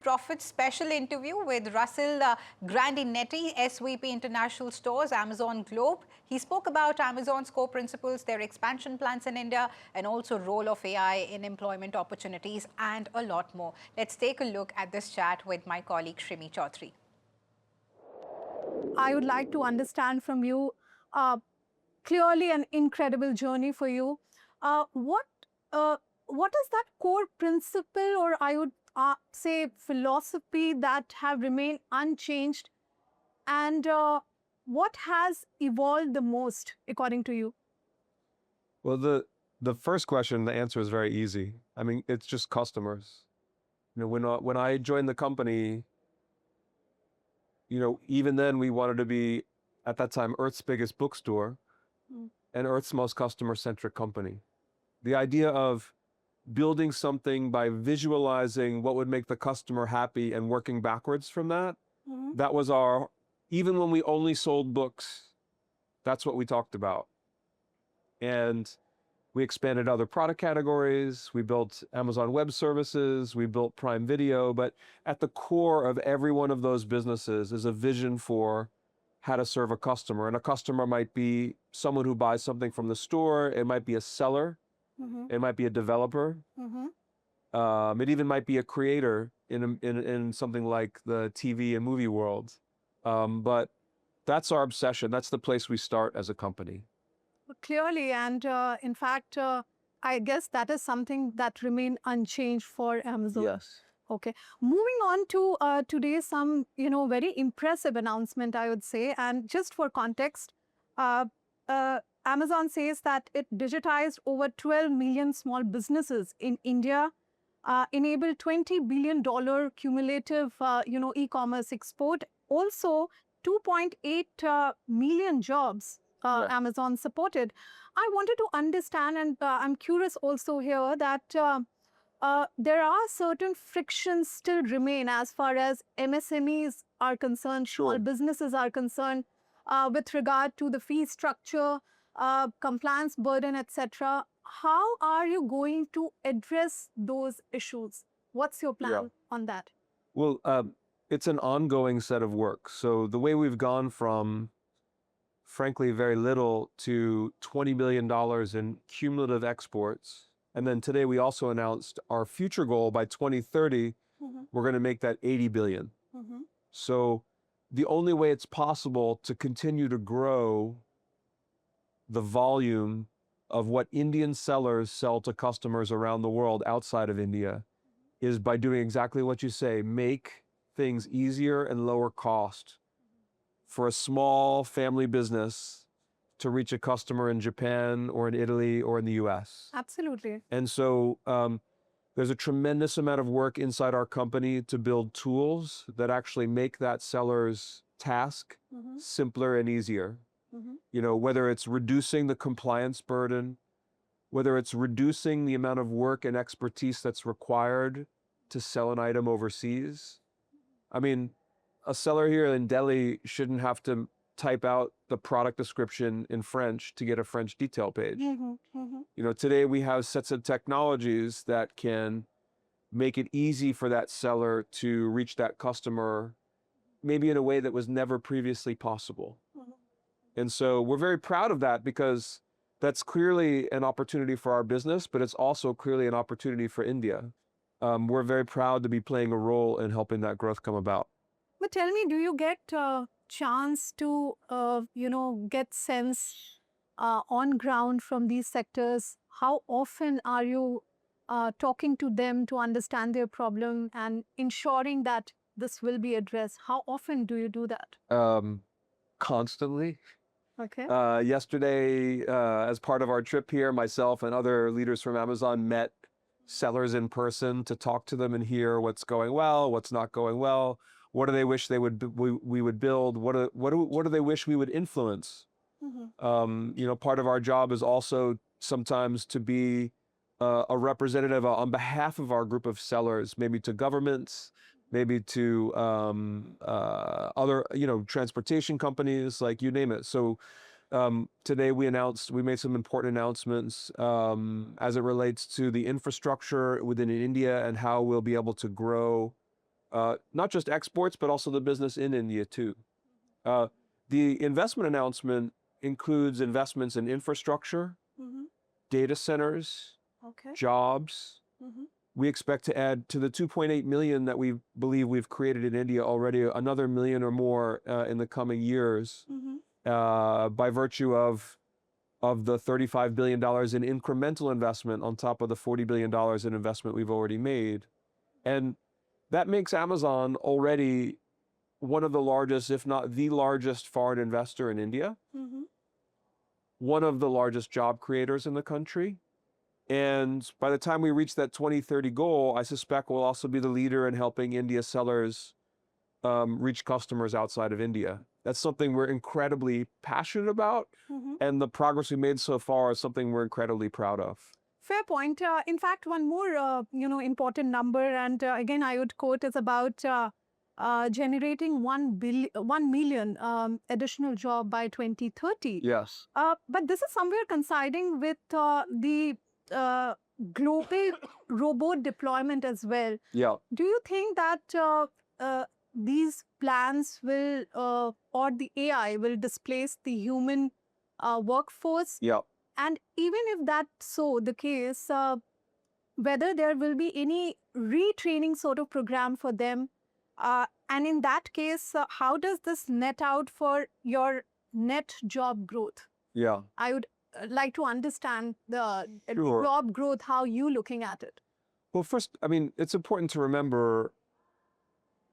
Profit special interview with Russell Grandinetti, SVP International Stores, Amazon Globe. He spoke about Amazon's core principles, their expansion plans in India, and also role of AI in employment opportunities, and a lot more. Let's take a look at this chat with my colleague Shrimi Chaudhary. I would like to understand from you, clearly an incredible journey for you. What is that core principle, or I would say philosophy, that have remained unchanged, and what has evolved the most according to you? Well, the first question, the answer is very easy. I mean, it's just customers. When I joined the company, even then we wanted to be, at that time, Earth's biggest bookstore and Earth's most customer-centric company. The idea of building something by visualizing what would make the customer happy and working backwards from that, that was even when we only sold books, that's what we talked about. And we expanded other product categories. We built Amazon Web Services. We built Prime Video. But at the core of every one of those businesses is a vision for how to serve a customer. And a customer might be someone who buys something from the store. It might be a seller. It might be a developer. It even might be a creator in something like the TV and movie world. But that's our obsession. That's the place we start as a company. Clearly, and in fact, I guess that is something that remained unchanged for Amazon. Yes. Okay. Moving on to today, some very impressive announcement, I would say. And just for context, Amazon says that it digitized over 12 million small businesses in India, enabled $20 billion cumulative e-commerce export, also 2.8 million jobs. Amazon supported. I wanted to understand, and I'm curious also here, that there are certain frictions still remain as far as MSMEs are concerned, small businesses are concerned, with regard to the fee structure, compliance burden, etc. How are you going to address those issues? What's your plan on that? Well, it's an ongoing set of work. So the way we've gone from, frankly, very little to $20 billion in cumulative exports. And then today we also announced our future goal by 2030, we're going to make that 80 billion. So the only way it's possible to continue to grow the volume of what Indian sellers sell to customers around the world outside of India is by doing exactly what you say, make things easier and lower cost for a small family business to reach a customer in Japan or in Italy or in the US. Absolutely. And so there's a tremendous amount of work inside our company to build tools that actually make that seller's task simpler and easier. Whether it's reducing the compliance burden, whether it's reducing the amount of work and expertise that's required to sell an item overseas. I mean, a seller here in Delhi shouldn't have to type out the product description in French to get a French detail page. Today we have sets of technologies that can make it easy for that seller to reach that customer, maybe in a way that was never previously possible. And so we're very proud of that, because that's clearly an opportunity for our business, but it's also clearly an opportunity for India. We're very proud to be playing a role in helping that growth come about. But tell me, do you get a chance to, get sense on ground from these sectors? How often are you talking to them to understand their problem and ensuring that this will be addressed? How often do you do that? Constantly. Okay. Yesterday, as part of our trip here, myself and other leaders from Amazon met sellers in person to talk to them and hear what's going well, what's not going well. What do they wish we would build? What do they wish we would influence? Part of our job is also sometimes to be a representative on behalf of our group of sellers, maybe to governments, maybe to other, transportation companies, like you name it. So today we made some important announcements as it relates to the infrastructure within India and how we'll be able to grow not just exports, but also the business in India too. The investment announcement includes investments in infrastructure, data centers, jobs. We expect to add to the 2.8 million that we believe we've created in India already, another million or more in the coming years, by virtue of the $35 billion in incremental investment on top of the $40 billion in investment we've already made. And that makes Amazon already one of the largest, if not the largest foreign investor in India, one of the largest job creators in the country. And by the time we reach that 2030 goal, I suspect we'll also be the leader in helping India sellers reach customers outside of India. That's something we're incredibly passionate about, and the progress we made so far is something we're incredibly proud of. Fair point. In fact, one more, important number, and again, I would quote, is about generating 1 million additional job by 2030. Yes. But this is somewhere coinciding with the global robot deployment as well. Yeah. Do you think that these plans will, or the AI will displace the human workforce? Yeah. And even if that's so the case, whether there will be any retraining sort of program for them, and in that case, how does this net out for your net job growth? Yeah. I would like to understand the Sure. job growth, how you looking at it. Well, first, I mean, it's important to remember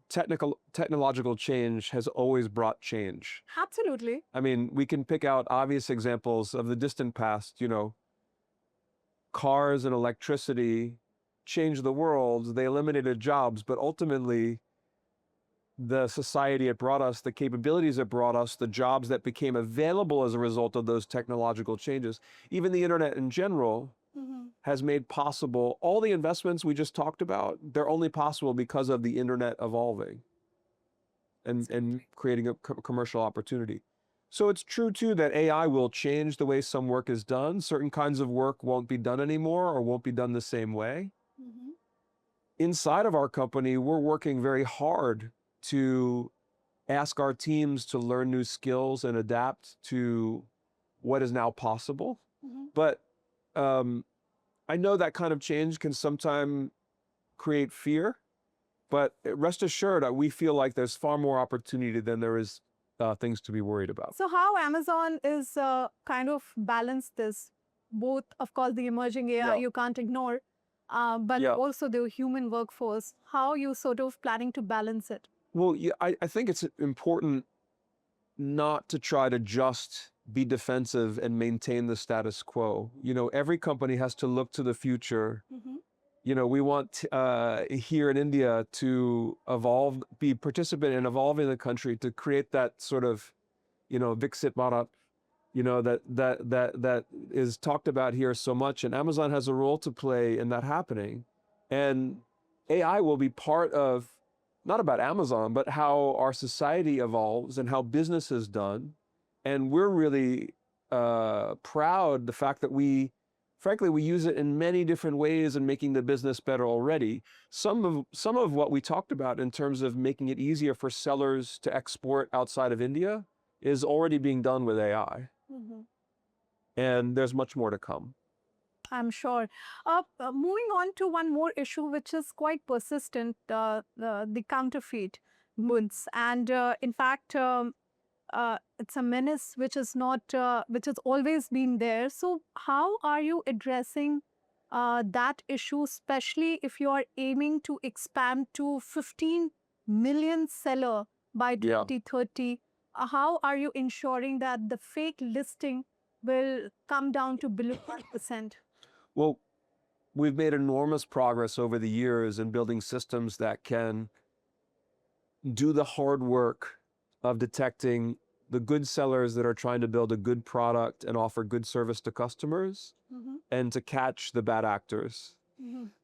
technological change has always brought change. Absolutely. I mean, we can pick out obvious examples of the distant past, cars and electricity changed the world, they eliminated jobs, but ultimately the society it brought us, the capabilities it brought us, the jobs that became available as a result of those technological changes, even the internet in general, has made possible all the investments we just talked about. They're only possible because of the internet evolving and creating a commercial opportunity. So it's true too that AI will change the way some work is done. Certain kinds of work won't be done anymore or won't be done the same way. Inside of our company, we're working very hard to ask our teams to learn new skills and adapt to what is now possible. But I know that kind of change can sometimes create fear, but rest assured, we feel like there's far more opportunity than there is things to be worried about. So how Amazon is kind of balance this, both, of course, the emerging AI you can't ignore, but also the human workforce, how you sort of planning to balance it? Well, yeah, I think it's important not to try to just be defensive and maintain the status quo. Every company has to look to the future. We want here in India to evolve, be participant in evolving the country to create that sort of, Viksit Bharat, that is talked about here so much. And Amazon has a role to play in that happening. And AI will be part of, not about Amazon, but how our society evolves and how business is done. And we're really proud the fact that frankly, we use it in many different ways in making the business better already. Some of what we talked about in terms of making it easier for sellers to export outside of India is already being done with AI. And there's much more to come. I'm sure. Moving on to one more issue, which is quite persistent, the counterfeit goods. And in fact, it's a menace which has always been there. So how are you addressing that issue, especially if you are aiming to expand to 15 million seller by 2030? How are you ensuring that the fake listing will come down to below 1%? Well, we've made enormous progress over the years in building systems that can do the hard work of detecting the good sellers that are trying to build a good product and offer good service to customers, and to catch the bad actors.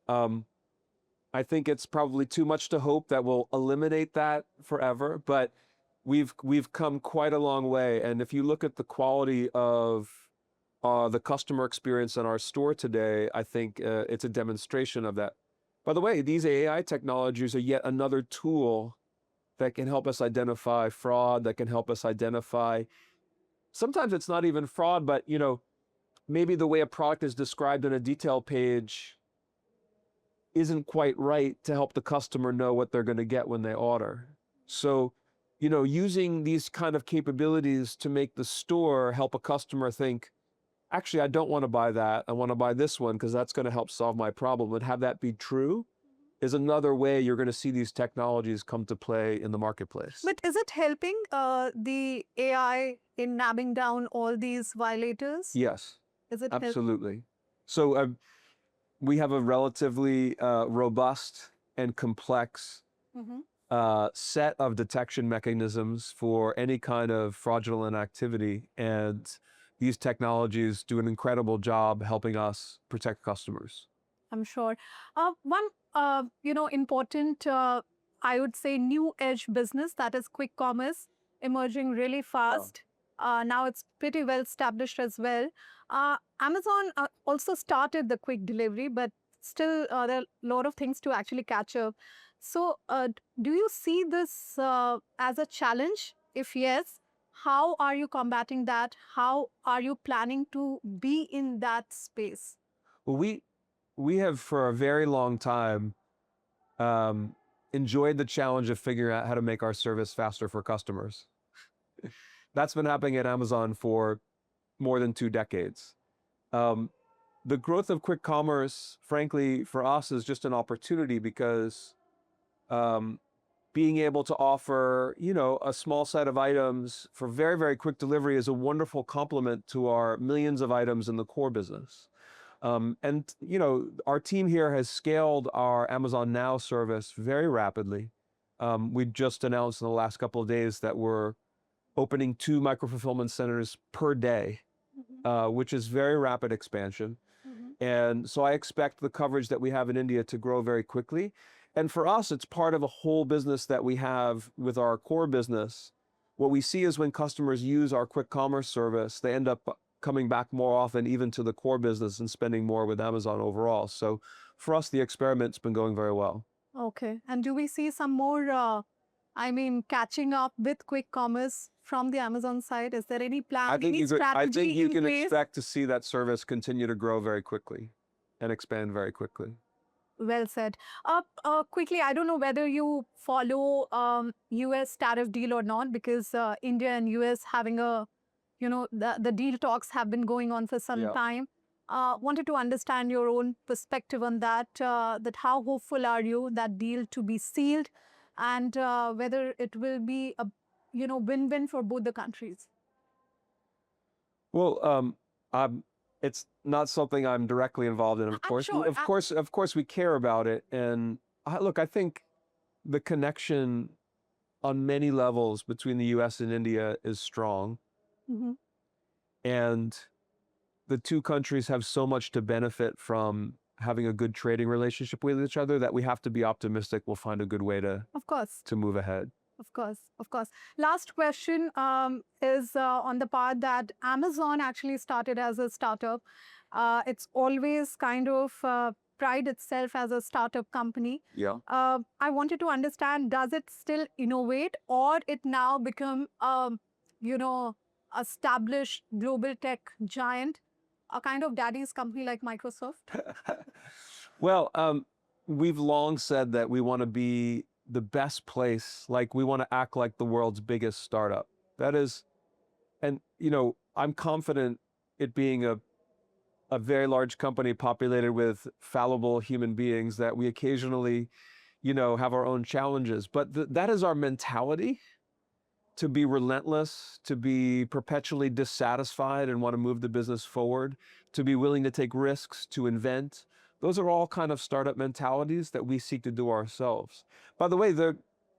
I think it's probably too much to hope that we'll eliminate that forever, but we've come quite a long way. And if you look at the quality of the customer experience in our store today, I think it's a demonstration of that By the way, these AI technologies are yet another tool that can help us identify fraud, that can help us identify, sometimes it's not even fraud, but maybe the way a product is described on a detail page isn't quite right to help the customer know what they're going to get when they order. So, using these kind of capabilities to make the store help a customer think, actually, I don't want to buy that. I want to buy this one because that's going to help solve my problem, and have that be true is another way you're going to see these technologies come to play in the marketplace. But is it helping the AI in nabbing down all these violators? Yes, Is it absolutely. So we have a relatively robust and complex set of detection mechanisms for any kind of fraudulent activity, and these technologies do an incredible job helping us protect customers. I'm sure. One, important, I would say, new edge business, that is quick commerce, emerging really fast. Now it's pretty well established as well. Amazon also started the quick delivery, but still there are a lot of things to actually catch up. So do you see this as a challenge? If yes, how are you combating that? How are you planning to be in that space? Well, we have for a very long time enjoyed the challenge of figuring out how to make our service faster for customers. That's been happening at Amazon for more than 2 decades. The growth of quick commerce, frankly, for us is just an opportunity because being able to offer, a small set of items for very, very quick delivery is a wonderful complement to our millions of items in the core business. And our team here has scaled our Amazon Now service very rapidly. We just announced in the last couple of days that we're opening 2 micro-fulfillment centers per day, which is very rapid expansion. And so I expect the coverage that we have in India to grow very quickly. And for us, it's part of a whole business that we have with our core business. What we see is when customers use our quick commerce service, they end up coming back more often even to the core business and spending more with Amazon overall. So for us, the experiment's been going very well. Okay. And do we see some more, catching up with quick commerce from the Amazon side? Is there any plan, any strategy I think you in can place? expect to see that service continue to grow very quickly and expand very quickly. Well said. Quickly, I don't know whether you follow US tariff deal or not, because India and US having the deal talks have been going on for some time. Wanted to understand your own perspective on that, that how hopeful are you that deal to be sealed, and whether it will be a win-win for both the countries? Well, it's not something I'm directly involved in, of course. Sure. Of course, we care about it. And look, I think the connection on many levels between the US and India is strong. And the 2 countries have so much to benefit from having a good trading relationship with each other that we have to be optimistic we'll find a good way to move ahead. Of course. Last question is on the part that Amazon actually started as a startup. It's always kind of pride itself as a startup company. Yeah. I wanted to understand, does it still innovate, or it now become, established global tech giant, a kind of daddy's company like Microsoft? Well, we've long said that we want to be the best place, like we want to act like the world's biggest startup. That is, and I'm confident it being a very large company populated with fallible human beings that we occasionally, have our own challenges. But that is our mentality, to be relentless, to be perpetually dissatisfied and want to move the business forward, to be willing to take risks, to invent. Those are all kind of startup mentalities that we seek to do ourselves. By the way,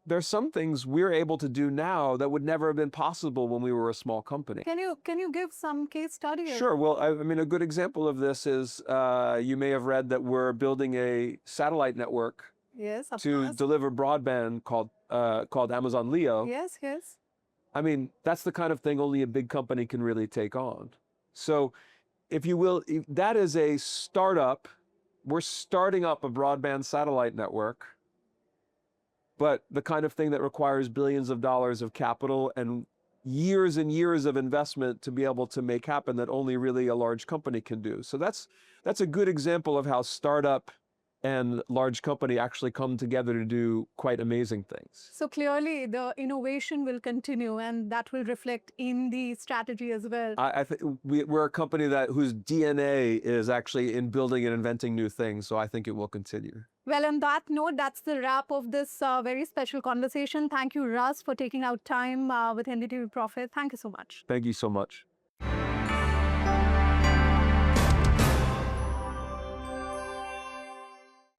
there's some things we're able to do now that would never have been possible when we were a small company. Can you give some case studies? Sure. Well, a good example of this is you may have read that we're building a satellite network to deliver broadband called Amazon Leo. Yes. That's the kind of thing only a big company can really take on. So, if you will, that is a startup we're starting up a broadband satellite network, but the kind of thing that requires billions of dollars of capital and years of investment to be able to make happen that only really a large company can do. So that's a good example of how startup and large company actually come together to do quite amazing things. So clearly, the innovation will continue, and that will reflect in the strategy as well. I think we're a company whose DNA is actually in building and inventing new things, so I think it will continue. Well, on that note, that's the wrap of this very special conversation. Thank you, Russ, for taking out time with NDTV Profit. Thank you so much. Thank you so much.